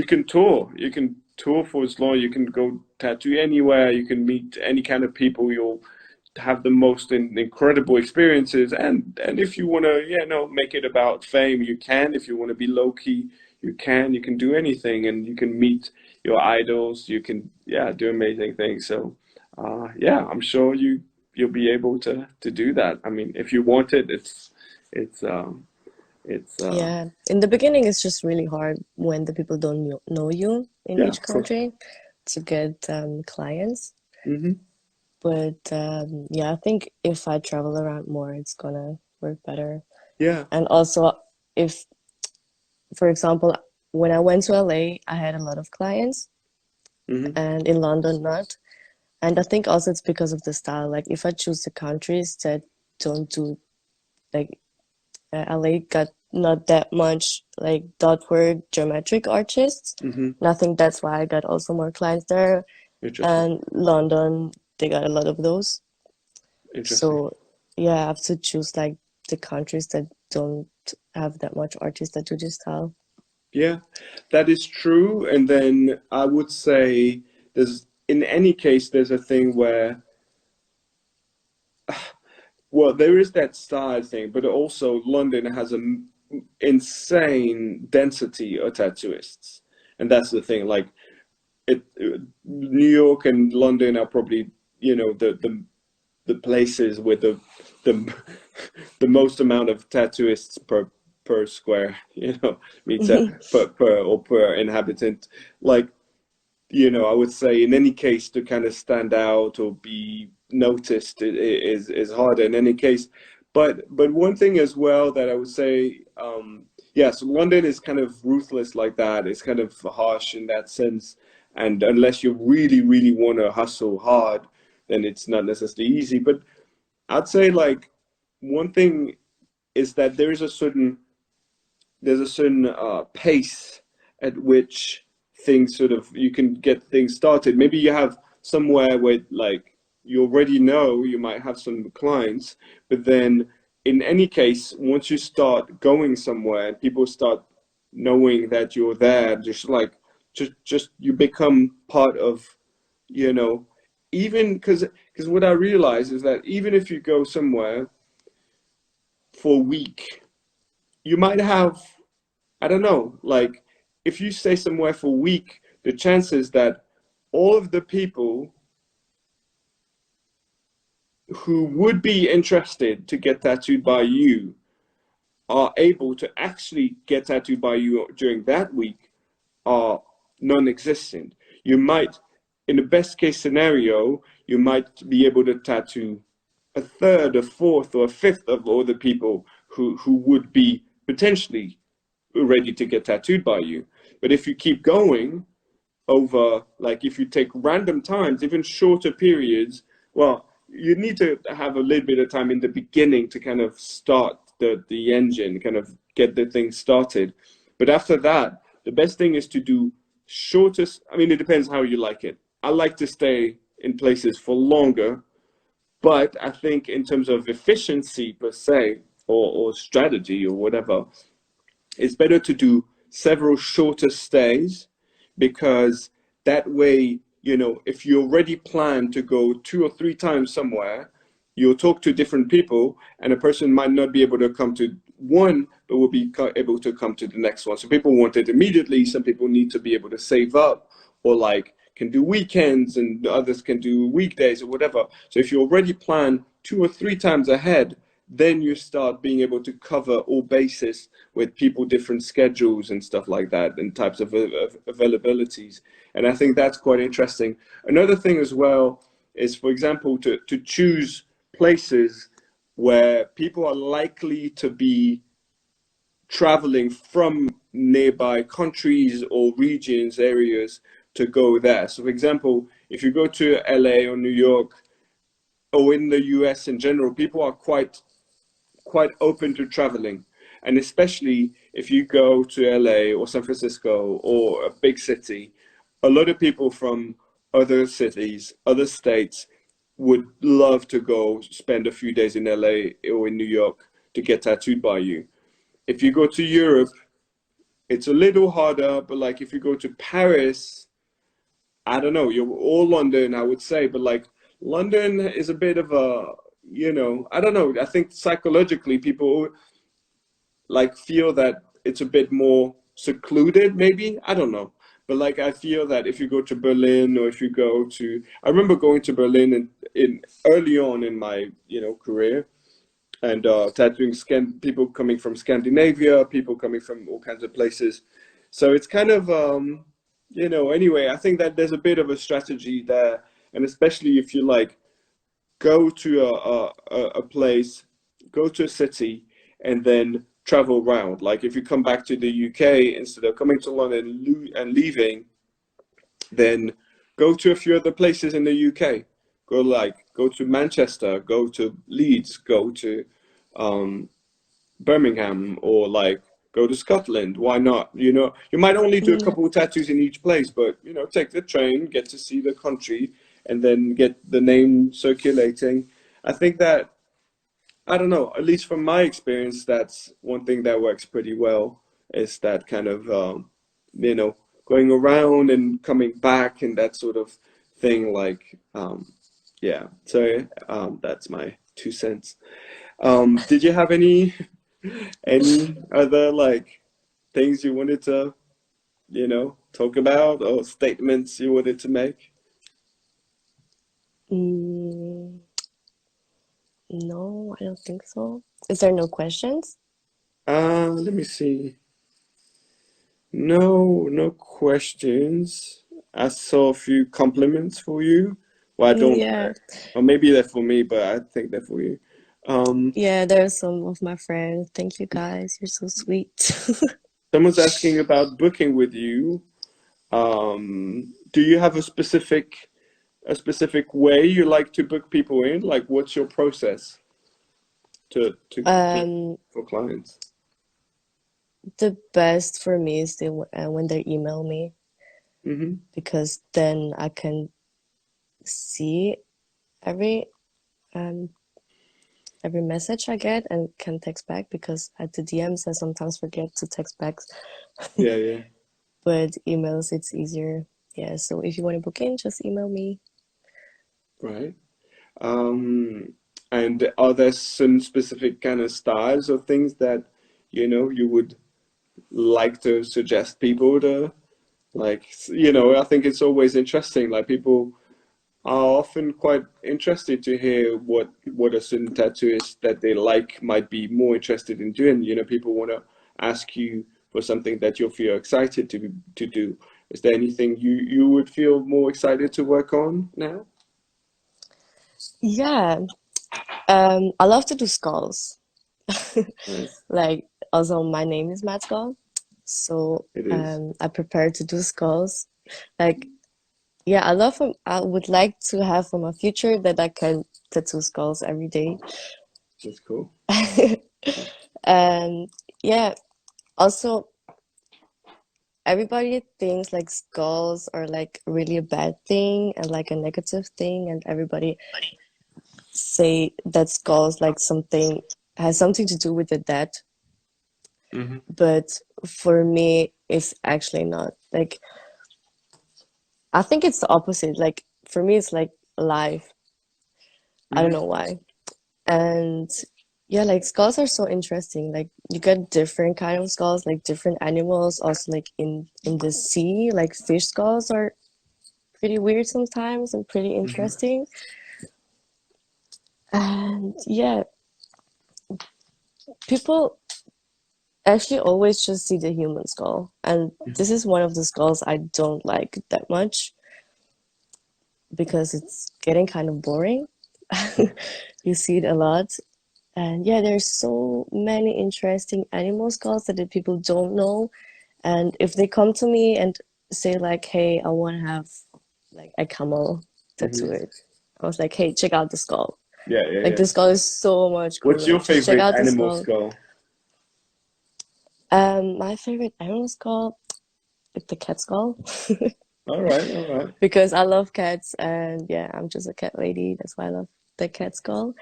can tour. You can tour for as long. You can go tattoo anywhere. You can meet any kind of people. You'll have the most incredible experiences. And if you want to, you know, make it about fame, you can. If you want to be low key, you can. You can do anything, and you can meet your idols. You can, yeah, do amazing things. So, yeah, I'm sure you'll be able to do that. I mean, if you want it, it's it's Yeah, in the beginning, it's just really hard when the people don't know you in yeah, each of course. country to get clients. Hmm. But yeah, I think if I travel around more, it's gonna work better. Yeah. And also, if, for example, when I went to LA, I had a lot of clients, Hmm. and in London, not. And I think also it's because of the style. Like, if I choose the countries that don't do, like, LA got not that much like dot work geometric artists. Hmm. And I think that's why I got also more clients there. Interesting. And London, they got a lot of those. Interesting. So yeah, I have to choose like the countries that don't have that much artists that do this style. Yeah, that is true. And then I would say there's, in any case, there's a thing where, well, there is that style thing, but also London has an insane density of tattooists. And that's the thing. Like New York and London are probably, you know, the places with the the most amount of tattooists per square, you know, meter, per inhabitant. Like, you know, I would say in any case to kind of stand out or be noticed is harder in any case. But one thing as well that I would say, yes, London is kind of ruthless like that. It's kind of harsh in that sense. And unless you really want to hustle hard, then it's not necessarily easy. But I'd say like one thing is that there's a certain pace at which things sort of, you can get things started. Maybe you have somewhere where like you already know you might have some clients, but then in any case, once you start going somewhere and people start knowing that you're there, just like just you become part of, you know, even because what I realize is that even if you go somewhere for a week, you might have, I don't know, like if you stay somewhere for a week, the chances that all of the people who would be interested to get tattooed by you are able to actually get tattooed by you during that week are non-existent. You might, in the best case scenario, you might be able to tattoo a third, a fourth, or a fifth of all the people who would be potentially ready to get tattooed by you. But if you keep going over, like if you take random times, even shorter periods, well, you need to have a little bit of time in the beginning to kind of start the engine, kind of get the thing started. But after that, the best thing is to do shortest. I mean, it depends how you like it. I like to stay in places for longer, but I think in terms of efficiency per se, or strategy or whatever, it's better to do several shorter stays because that way, you know, if you already plan to go 2 or 3 times somewhere, you'll talk to different people, and a person might not be able to come to one, but will be able to come to the next one. So people want it immediately. Some people need to be able to save up, or like can do weekends, and others can do weekdays or whatever. So if you already plan 2 or 3 times ahead, then you start being able to cover all bases with people, different schedules and stuff like that, and types of availabilities. And I think that's quite interesting. Another thing as well is, for example, to choose places where people are likely to be traveling from nearby countries or regions, areas to go there. So, for example, if you go to LA or New York or in the US in general, people are quite open to traveling. And especially if you go to LA or San Francisco or a big city, a lot of people from other cities, other states would love to go spend a few days in LA or in New York to get tattooed by you. If you go to Europe, it's a little harder, but like if you go to Paris, I don't know, you're all London, I would say, but like London is a bit of a, you know, I don't know. I think psychologically people like feel that it's a bit more secluded, maybe. I don't know. But like I feel that if you go to Berlin, or if you go to, I remember going to Berlin in early on in my, you know, career, and tattooing people coming from Scandinavia, people coming from all kinds of places. So it's kind of, you know, anyway, I think that there's a bit of a strategy there, and especially if you like go to a place, go to a city, and then travel around. Like if you come back to the UK instead of coming to London and leaving, then go to a few other places in the UK. Go to Manchester, go to Leeds, go to um, Birmingham, or like go to Scotland. Why not? You know, you might only do a Yeah. couple of tattoos in each place, but you know, take the train, get to see the country, and then get the name circulating. I think that, I don't know, at least from my experience, that's one thing that works pretty well, is that kind of you know, going around and coming back and that sort of thing. Like yeah, so that's my 2 cents. Did you have any other like things you wanted to, you know, talk about, or statements you wanted to make? Mm, no, I don't think so. Is there no questions? Let me see. No, no questions. I saw a few compliments for you. Well, I don't, Yeah. or maybe they're for me, but I think they're for you. Um, Yeah, there's some of my friends. Thank you guys. You're so sweet. someone's asking about booking with you. Do you have a specific way you like to book people in? Like, what's your process to book Um, for clients? the best for me is when they email me, Mm-hmm. because then I can see every um every message I get and can text back, because at the DMs I sometimes forget to text back Yeah, yeah. But emails, it's easier. Yeah, so if you want to book in, just email me. Right. Um, and are there some specific kind of styles or things that, you would like to suggest people to like, I think it's always interesting. Like people are often quite interested to hear what a certain tattooist that they like might be more interested in doing. People want to ask you for something that you feel excited to do. Is there anything you would feel more excited to work on now? Yeah, I love to do skulls. Nice. Like, also, my name is Matt Skull, so It is. I prepare to do skulls. Like, yeah, I would like to have for my future that I can tattoo skulls every day. That's cool. And yeah, also, everybody thinks like skulls are like really a bad thing and like a negative thing, and everybody say that skulls like something has something to do with the dead. Hmm. But for me, it's actually not. Like, I think it's the opposite. Like, for me, it's like life. I don't Hmm. know why. And yeah, like skulls are so interesting. Like you get different kind of skulls, like different animals. Also, like in the sea, like fish skulls are pretty weird sometimes and pretty Hmm. interesting. And yeah, people actually always just see the human skull. And this is one of the skulls I don't like that much because it's getting kind of boring. You see it a lot. And yeah, there's so many interesting animal skulls that the people don't know. And if they come to me and say like, "Hey, I want to have like a camel Hmm. tattooed," I was like, "Hey, check out the skull. Yeah, yeah, Like yeah. this skull is so much What's cooler. your Just check favorite out the animal skull." skull? My favorite animal skull is the cat skull All right, all right. because I love cats, and yeah, I'm just a cat lady. That's why I love the cat skull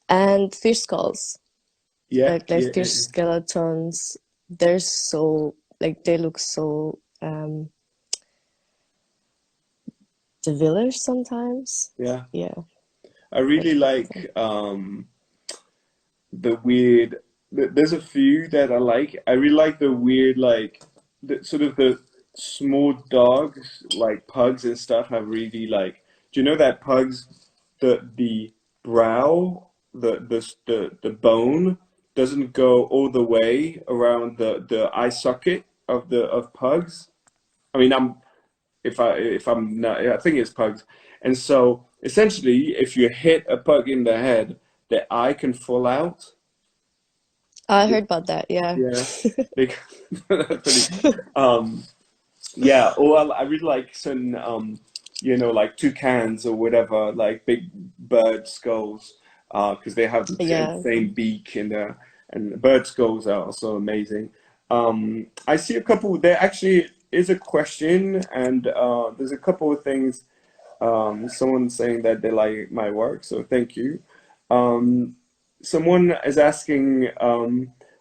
and fish skulls. Yeah, Like yeah, fish skeletons, they're so like they look so the village sometimes. yeah. Yeah, I that's really beautiful. like the weird. There's a few that I like. I really like the weird, like the sort of the small dogs, like pugs and stuff. I really like. Do you know that pugs, the brow, the bone doesn't go all the way around the eye socket of pugs? I mean, if I'm not, I think it's pugs. And so essentially, if you hit a pug in the head, the eye can fall out. I heard about that. Yeah. Yeah, they, that's pretty. Um, yeah. Or I really like some, like toucans or whatever, like big bird skulls, because they have the Yeah. same beak and bird skulls are also amazing. I see a couple. There actually is a question, and there's a couple of things. Someone saying that they like my work, so thank you. Um, Someone is asking,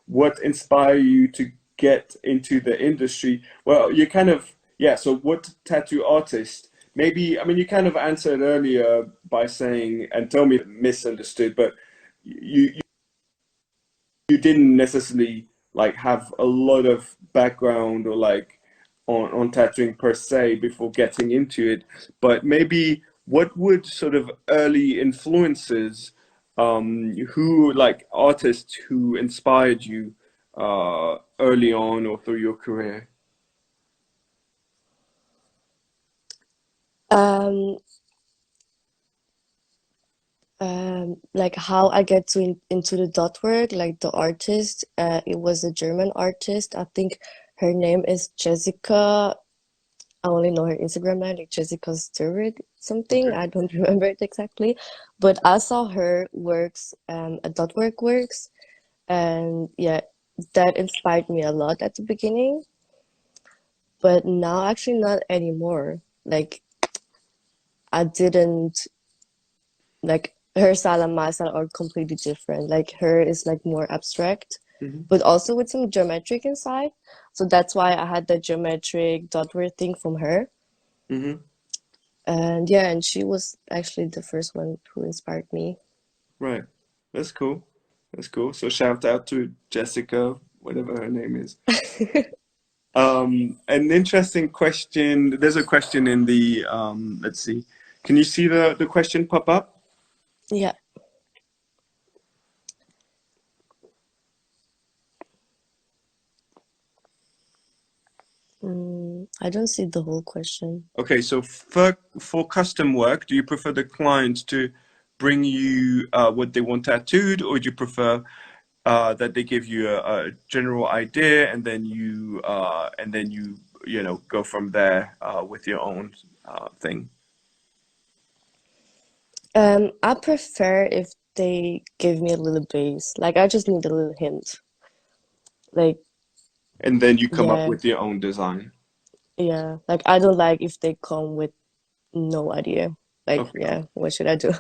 what inspired you to get into the industry? Well, you kind of, yeah, so what tattoo artist? Maybe, I mean, you kind of answered earlier by saying, and tell me if I misunderstood, but you didn't necessarily like have a lot of background or like on tattooing per se before getting into it, but maybe what would sort of early influences, who like artists who inspired you early on or through your career? Um, like how I get into the dot work, like the artist, it was a German artist. I think her name is Jessica. I only know her Instagram name, like Jessica Stewart something. Okay. I don't remember it exactly, but I saw her works, at dot work works, and yeah, that inspired me a lot at the beginning. But now, actually, not anymore. Like I didn't like her style and my style are completely different. Like her is like more abstract, Hmm. but also with some geometric inside. So that's why I had the geometric dotwork thing from her. Hmm. And yeah, and she was actually the first one who inspired me. Right. That's cool. That's cool. So shout out to Jessica, whatever her name is. An interesting question. There's a question in the let's see. Can you see the question pop up? Yeah. I don't see the whole question. Okay, so for custom work, do you prefer the client to bring you what they want tattooed, or do you prefer that they give you a general idea and then you know go from there with your own thing? I prefer if they give me a little base. Like I just need a little hint. Like, And then you come up yeah, with your own design. yeah. Like I don't like if they come with no idea. Like, Okay, yeah, what should I do?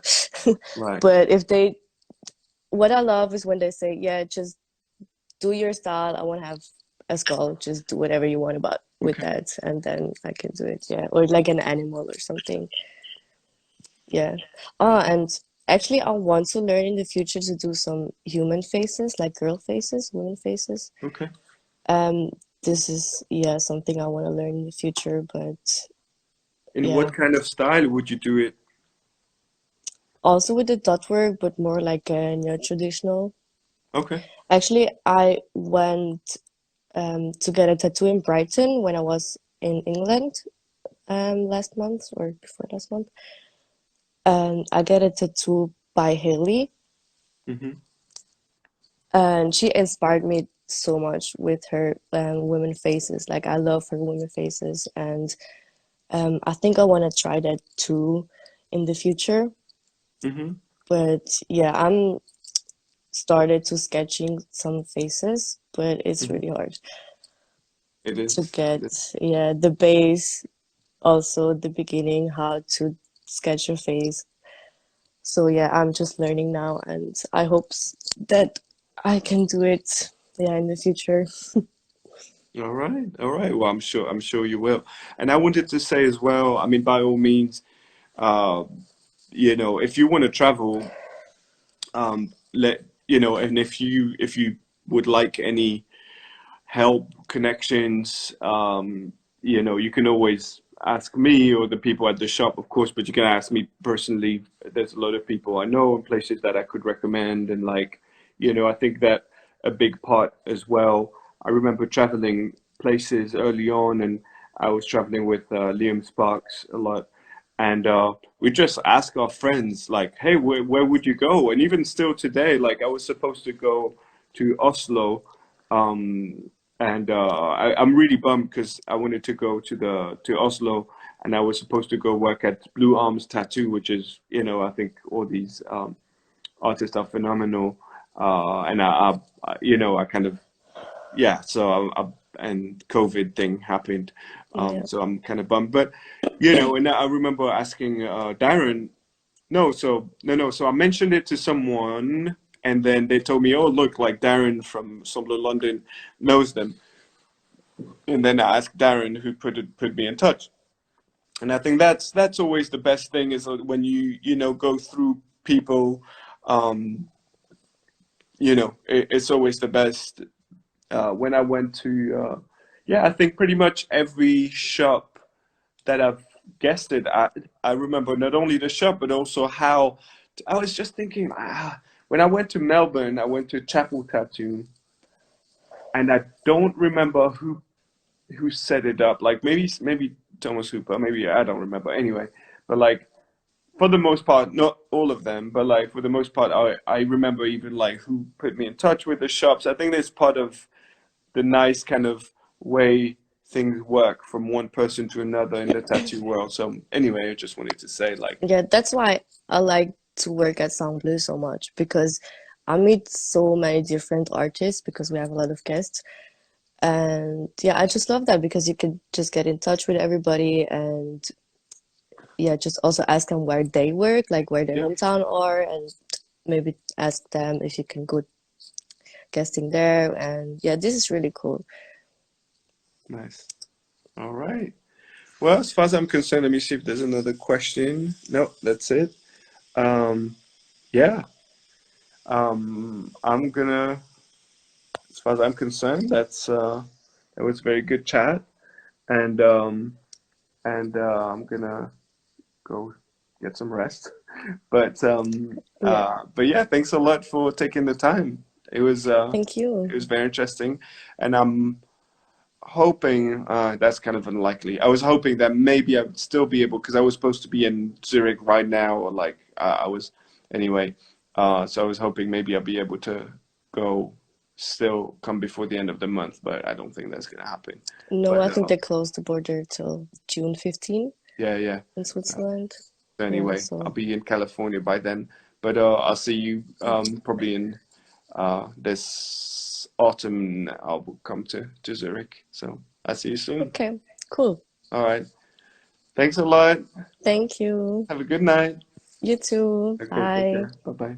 right. But if they, what I love is when they say, yeah, just do your style. I won't have a skull. Just do whatever you want about with Okay. that, and then I can do it. Yeah, or like an animal or something. Yeah. And actually, I want to learn in the future to do some human faces, like girl faces, women faces. Okay. Um, this is, yeah, something I want to learn in the future, but In yeah. what kind of style would you do it? Also with the dot work, but more like a neo-traditional. Okay. Actually, I went to get a tattoo in Brighton when I was in England last month or before last month. And I get a tattoo by Haley, Hmm. and she inspired me so much with her women faces. Like I love her women faces, and I think I want to try that too in the future. Hmm. But yeah, I'm started to sketching some faces, but it's Hmm. really hard It to is. It is. get, yeah, the base, also the beginning, how to sketch your face. So yeah, I'm just learning now, and I hope that I can do it, yeah, in the future. All right. All right. Well, I'm sure you will. And I wanted to say as well, I mean, by all means, uh, you know, if you want to travel, let you know, and if you would like any help, connections, you know, you can always ask me or the people at the shop, of course, but you can ask me personally. There's a lot of people I know and places that I could recommend, and like, you know, I think that a big part as well. I remember traveling places early on, and I was traveling with Liam Sparks a lot, and we just ask our friends like, "Hey, where would you go?" And even still today, like I was supposed to go to Oslo, um, and I'm really bummed because I wanted to go to Oslo, and I was supposed to go work at Blue Arms Tattoo, which is, you know, I think all these artists are phenomenal, and you know, I kind of, yeah, so and COVID thing happened, Yeah. so I'm kind of bummed. But you know, and I remember asking Darren. No, so no, so I mentioned it to someone, and then they told me, "Oh, look, like Darren from Sang Bleu London knows them." And then I asked Darren, who put me in touch. And I think that's always the best thing is when you know go through people, um, you know, it's always the best. When I went to, yeah, I think pretty much every shop that I've guessed it at, I remember not only the shop but also how. I was just thinking, when I went to Melbourne, I went to Chapel Tattoo, and I don't remember who set it up. Like maybe Thomas Hooper, maybe I don't remember. Anyway, but like for the most part, not all of them, but like for the most part, I remember even like who put me in touch with the shops. I think that's part of the nice kind of way things work from one person to another in the tattoo world. So anyway, I just wanted to say like, Yeah, that's why I like to work at Sang Bleu so much because I meet so many different artists because we have a lot of guests. And yeah, I just love that because you can just get in touch with everybody and yeah, just also ask them where they work, like where their yeah, hometown are, and maybe ask them if you can go guesting there. And yeah, this is really cool. Nice. All right. Well, as far as I'm concerned, let me see if there's another question. No, that's it. Um, yeah. I'm gonna, as far as I'm concerned, that was a very good chat, and I'm gonna go get some rest. Yeah, But yeah, thanks a lot for taking the time. thank It you. was very interesting, and I'm hoping that's kind of unlikely. I was hoping that maybe I would still be able, because I was supposed to be in Zurich right now, or like I was anyway. So I was hoping maybe I'll be able to go still come before the end of the month, but I don't think that's gonna happen. No, But I think they closed the border till June 15 yeah, yeah. in Switzerland. So Yeah, anyway, I'll so be in California by then. But I'll see you probably in this autumn. I'll come to Zurich. So I'll see you soon. okay, cool. All right. Thanks a lot. Thank you. Have a good night. You too. Okay, take Bye. care. Bye bye.